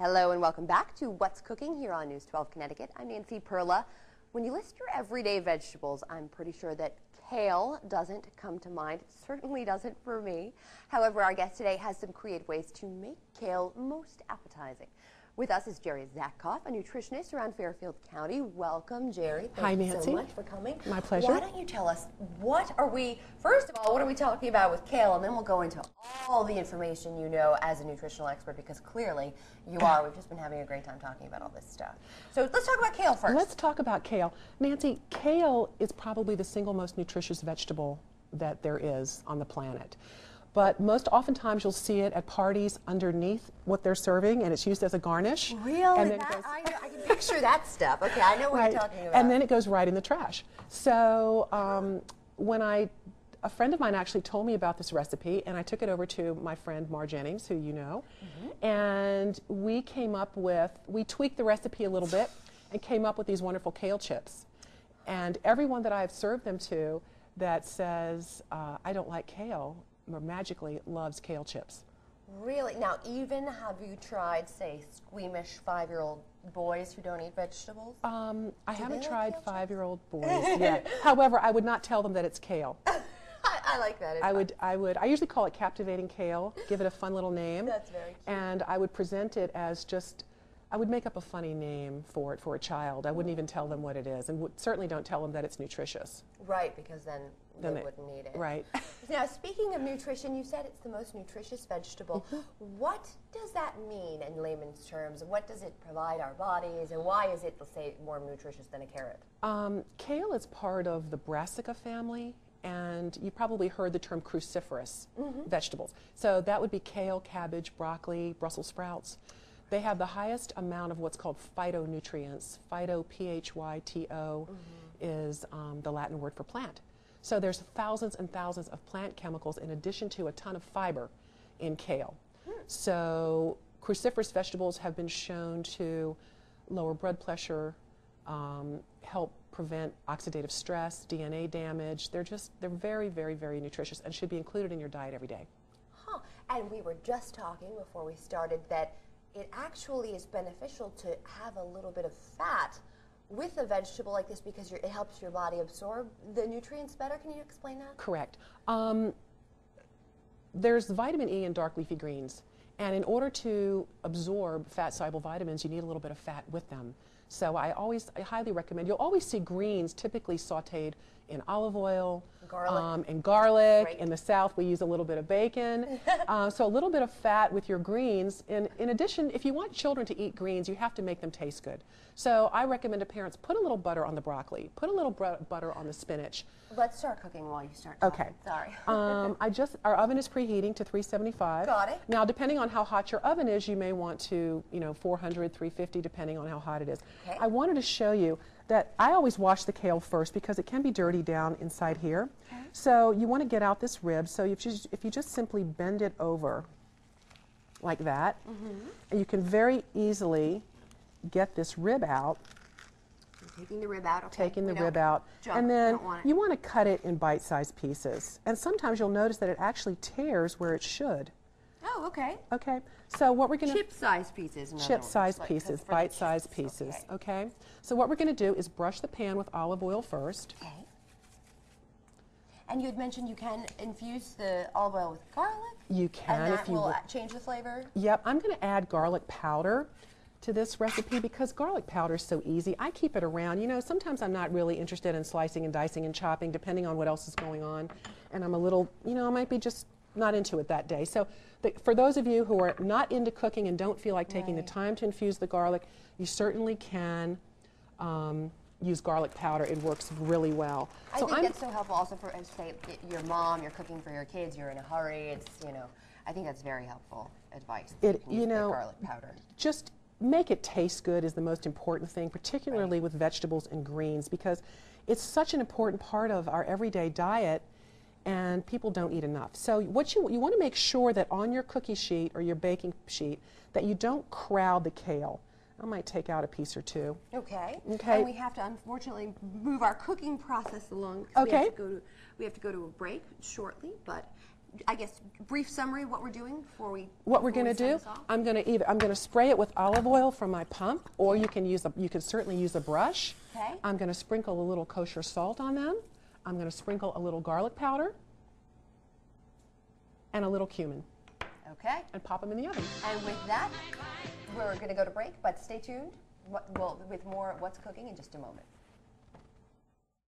Hello and welcome back to What's Cooking here on News 12 Connecticut. I'm Nancy Perla. When you list your everyday vegetables, I'm pretty sure that kale doesn't come to mind. It certainly doesn't for me. However, our guest today has some creative ways to make kale most appetizing. With us is Geri Zatcoff, a nutritionist around Fairfield County. Welcome, Geri. Hi, Nancy. Thank you so much for coming. My pleasure. Why don't you tell us, first of all, what are we talking about with kale? And then we'll go into all the information you know as a nutritional expert, because clearly you are. We've just been having a great time talking about all this stuff. So let's talk about kale first. Let's talk about kale. Nancy, kale is probably the single most nutritious vegetable that there is on the planet. But most oftentimes you'll see it at parties underneath what they're serving, and it's used as a garnish. Really? And then I can picture that stuff. Okay, I know what you're talking about. And then it goes right in the trash. So a friend of mine actually told me about this recipe, and I took it over to my friend Mar Jennings, who you know, and we tweaked the recipe a little bit and came up with these wonderful kale chips. And everyone that I've served them to that says, I don't like kale, magically loves kale chips. Really? Now, even have you tried, say, squeamish 5-year-old boys who don't eat vegetables? I haven't tried 5-year-old boys yet. However, I would not tell them that it's kale. I like that. I usually call it captivating kale, give it a fun little name. That's very cute. And I would present it as I would make up a funny name for it for a child. I wouldn't even tell them what it is, and certainly don't tell them that it's nutritious. Right, because then they wouldn't eat it. Right. Now, speaking of nutrition, you said it's the most nutritious vegetable. What does that mean in layman's terms? What does it provide our bodies, and why is it, let's say, more nutritious than a carrot? Kale is part of the brassica family, and you probably heard the term cruciferous vegetables. So that would be kale, cabbage, broccoli, Brussels sprouts. They have the highest amount of what's called phytonutrients. Phyto, P-H-Y-T-O, is the Latin word for plant. So there's thousands and thousands of plant chemicals in addition to a ton of fiber in kale. So cruciferous vegetables have been shown to lower blood pressure, help prevent oxidative stress, DNA damage. They're very, very, very nutritious and should be included in your diet every day. And we were just talking before we started that it actually is beneficial to have a little bit of fat with a vegetable like this because it helps your body absorb the nutrients better. Can you explain that? Correct. There's vitamin E in dark leafy greens, and in order to absorb fat-soluble vitamins, you need a little bit of fat with them. So I highly recommend, you'll always see greens typically sauteed in olive oil, and garlic. Right. In the South, we use a little bit of bacon. So a little bit of fat with your greens. In addition, if you want children to eat greens, you have to make them taste good. So I recommend to parents, put a little butter on the broccoli, put a little butter on the spinach. Let's start cooking while you start talking. Okay. Sorry. Our oven is preheating to 375. Got it. Now, depending on how hot your oven is, you may want to, 400, 350, depending on how hot it is. Okay. I wanted to show you that I always wash the kale first because it can be dirty down inside here. Okay. So you want to get out this rib. So if you just simply bend it over like that, and you can very easily get this rib out. Taking the rib out. Okay. Taking the rib out. And then you want to cut it in bite-sized pieces. And sometimes you'll notice that it actually tears where it should. Oh, okay. Okay. So what we're going to... Chip-sized pieces. Chip-sized pieces, bite-sized pieces. Okay. So what we're going to do is brush the pan with olive oil first. Okay. And you had mentioned you can infuse the olive oil with garlic? You can. And that will change the flavor? Yep. I'm going to add garlic powder to this recipe because garlic powder is so easy. I keep it around. Sometimes I'm not really interested in slicing and dicing and chopping depending on what else is going on. And I'm a little, I might be just not into it that day. So for those of you who are not into cooking and don't feel like taking the time to infuse the garlic, you certainly can use garlic powder. It works really well. I think that's so helpful also for, say, your mom, you're cooking for your kids, you're in a hurry. It's, I think that's very helpful advice. Garlic powder. Just make it taste good is the most important thing, particularly with vegetables and greens, because it's such an important part of our everyday diet, and people don't eat enough. So what you want to make sure that on your cookie sheet or your baking sheet that you don't crowd the kale. I might take out a piece or two. Okay. Okay. And we have to unfortunately move our cooking process along. Okay. We have to go to a break shortly, but I guess, brief summary of what we're doing before we. What we're going to do, I'm going to spray it with olive oil from my pump, or you can certainly use a brush. Okay. I'm going to sprinkle a little kosher salt on them. I'm going to sprinkle a little garlic powder and a little cumin. Okay. And pop them in the oven. And with that, we're going to go to break, but stay tuned with more What's Cooking in just a moment.